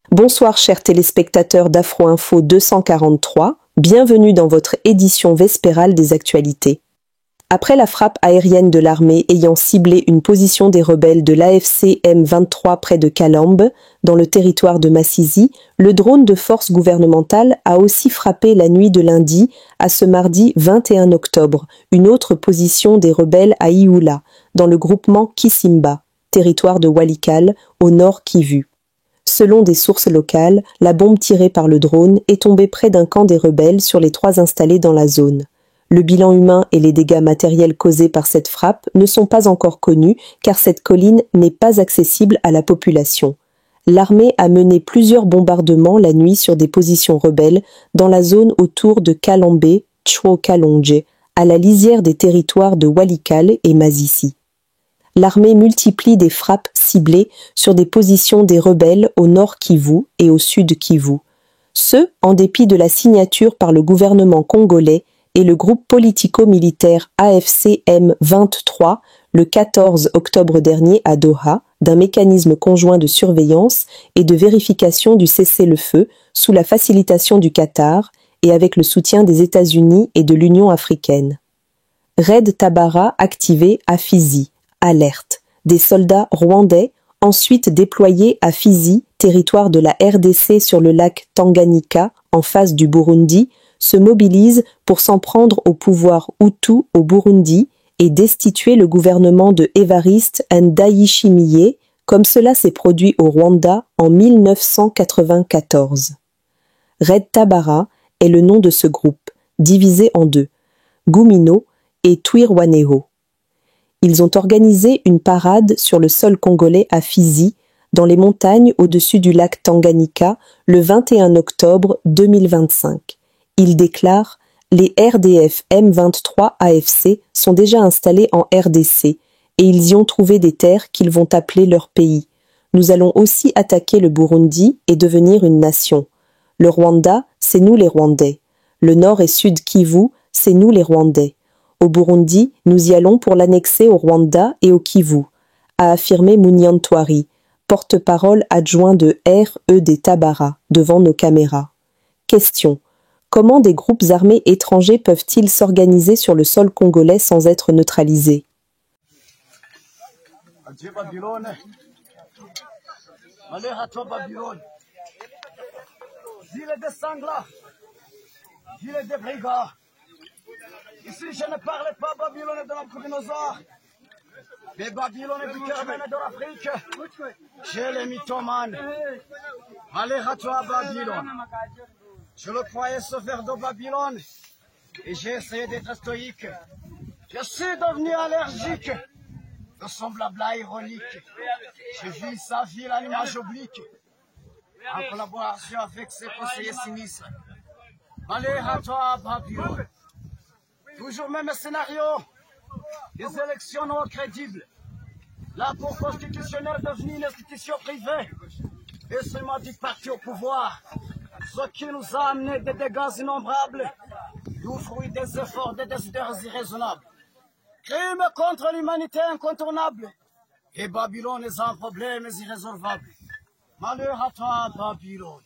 Bonsoir chers téléspectateurs d'Afro Info 243, bienvenue dans votre édition vespérale des actualités. Après la frappe aérienne de l'armée ayant ciblé une position des rebelles de l'AFC M23 près de Kalamb, dans le territoire de Massissi, le drone de force gouvernementale a aussi frappé la nuit de lundi à ce mardi 21 octobre, une autre position des rebelles à Ioula, dans le groupement Kisimba, territoire de Walikale, au nord Kivu. Selon des sources locales, la bombe tirée par le drone est tombée près d'un camp des rebelles sur les 3 installés dans la zone. Le bilan humain et les dégâts matériels causés par cette frappe ne sont pas encore connus car cette colline n'est pas accessible à la population. L'armée a mené plusieurs bombardements la nuit sur des positions rebelles dans la zone autour de Kalambé, Chwo-Kalonje, à la lisière des territoires de Walikale et Masisi. L'armée multiplie des frappes ciblées sur des positions des rebelles au nord Kivu et au sud Kivu. Ce, en dépit de la signature par le gouvernement congolais et le groupe politico-militaire AFC M23 le 14 octobre dernier à Doha d'un mécanisme conjoint de surveillance et de vérification du cessez-le-feu sous la facilitation du Qatar et avec le soutien des États-Unis et de l'Union africaine. Raid Tabara activé à Fizi. Alerte. Des soldats rwandais, ensuite déployés à Fizi, territoire de la RDC sur le lac Tanganyika, en face du Burundi, se mobilisent pour s'en prendre au pouvoir Hutu au Burundi et destituer le gouvernement de Évariste Ndayishimiye, comme cela s'est produit au Rwanda en 1994. Red Tabara est le nom de ce groupe, divisé en deux, Gumino et Twirwaneho. Ils ont organisé une parade sur le sol congolais à Fizi, dans les montagnes au-dessus du lac Tanganyika, le 21 octobre 2025. Ils déclarent « Les RDF M23 AFC sont déjà installés en RDC et ils y ont trouvé des terres qu'ils vont appeler leur pays. Nous allons aussi attaquer le Burundi et devenir une nation. Le Rwanda, c'est nous les Rwandais. Le Nord et Sud Kivu, c'est nous les Rwandais. Au Burundi, nous y allons pour l'annexer au Rwanda et au Kivu », a affirmé Munyantwari, porte-parole adjoint de RED Tabara, devant nos caméras. Question. Comment des groupes armés étrangers peuvent-ils s'organiser sur le sol congolais sans être neutralisés? Ici, je ne parle pas Babylone de Nabucodonosor, mais Babylone du Caravane de l'Afrique. J'ai les mythomanes. Allez à toi, Babylone. Je le croyais sauveur de Babylone et j'ai essayé d'être stoïque. Je suis devenu allergique de son blabla ironique. Je vis sa vie à l'image oblique, en collaboration avec ses conseillers sinistres. Allez à toi, Babylone. Toujours même scénario, des élections non crédibles. La Cour constitutionnelle est devenue une institution privée et seulement du parti au pouvoir, ce qui nous a amené des dégâts innombrables, du fruit des efforts des décideurs irraisonnables. Crimes contre l'humanité incontournables, et Babylone est un problème irrésolvable. Malheur à toi, Babylone.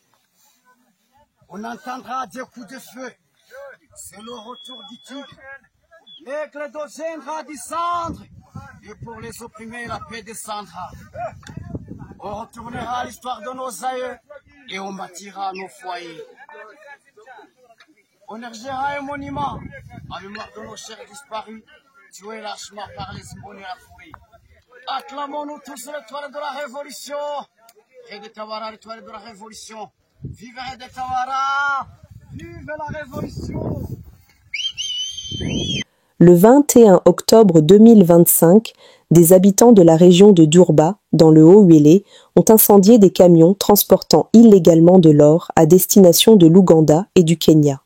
On entendra des coups de feu. C'est le retour du tigre. L'aigle deviendra du cendre. Et pour les opprimer, la paix descendra. On retournera à l'histoire de nos aïeux et on bâtira nos foyers. On érigera un monument à mémoire de nos chers disparus, tués lâchement par les immons et la fouille. Acclamons-nous tous l'étoile de la Révolution. Et de Tawara, l'étoile de la Révolution. Vive de Tawara! Vive la Révolution! Le 21 octobre 2025, des habitants de la région de Durba, dans le Haut-Uélé, ont incendié des camions transportant illégalement de l'or à destination de l'Ouganda et du Kenya.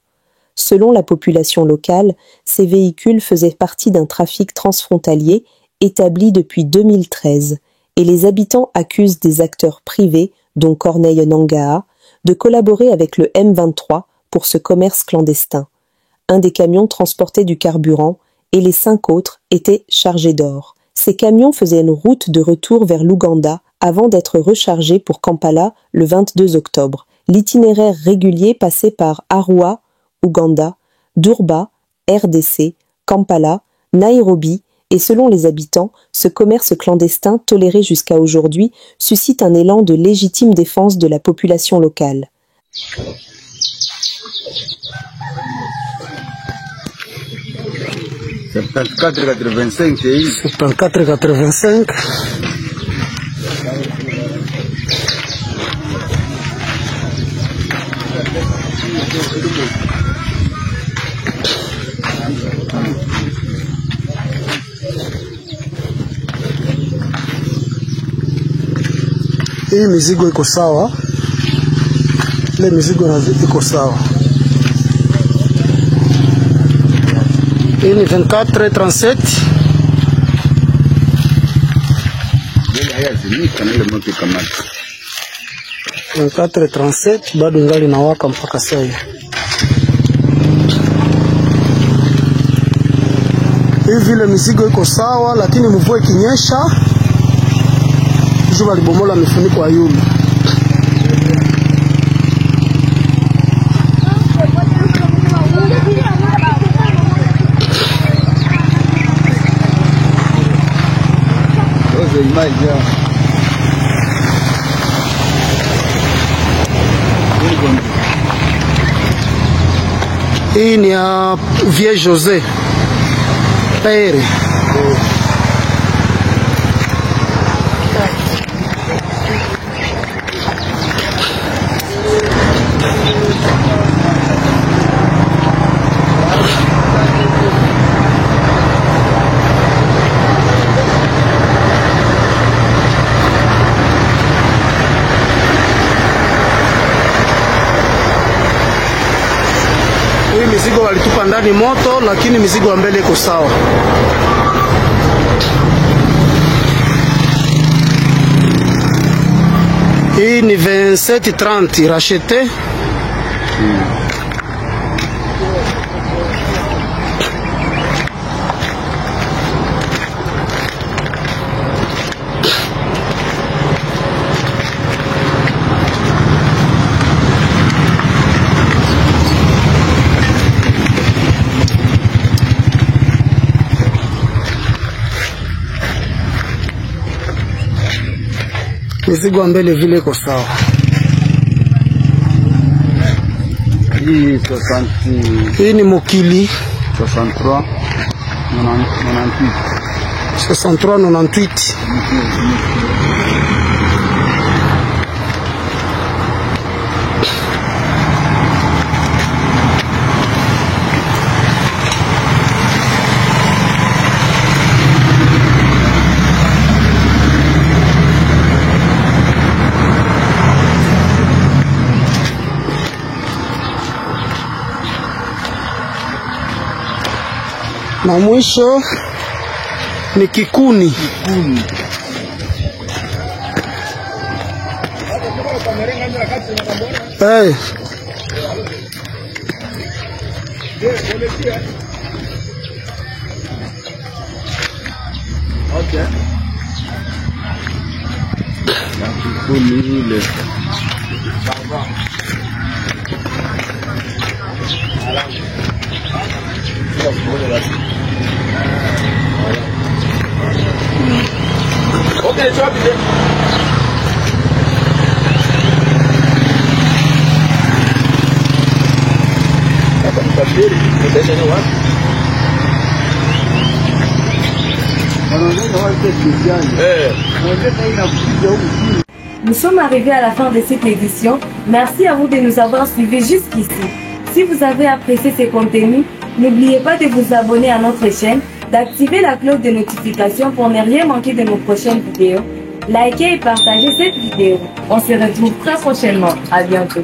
Selon la population locale, ces véhicules faisaient partie d'un trafic transfrontalier établi depuis 2013 et les habitants accusent des acteurs privés, dont Corneille Nangaa, de collaborer avec le M23 pour ce commerce clandestin. Un des camions transportait du carburant et les 5 autres étaient chargés d'or. Ces camions faisaient une route de retour vers l'Ouganda avant d'être rechargé pour Kampala le 22 octobre. L'itinéraire régulier passait par Arua, Ouganda, Durba, RDC, Kampala, Nairobi, et selon les habitants, ce commerce clandestin toléré jusqu'à aujourd'hui suscite un élan de légitime défense de la population locale. Hii mizigo iko sawa. Ile mizigo na iko sawa. Hii ni 2437. Ile haya zimika na ile moto kamata. 2437 bado ngali nawaka mpaka sasa. Hivi ile mizigo iko sawa, lakini mvua ikinyesha jua libomola mifuniko ya yule. Hii ni ya Vie Jose Pere. Hii mizigo walitupa ndani moto, lakini mizigo ya mbele iko sawa. Hii ni 2730 racheté. Mizigo mbele vile iko sawa. Hii ni Mokili 6398. Na mwisho ni Kikuni. Hey. Okay. Kikuni ile. Okay, drop it. Nous sommes arrivés à la fin de cette édition. Merci à vous de nous avoir suivis jusqu'ici. Si vous avez apprécié ces contenus, n'oubliez pas de vous abonner à notre chaîne, d'activer la cloche de notification pour ne rien manquer de nos prochaines vidéos. Likez et partagez cette vidéo. On se retrouve très prochainement. À bientôt.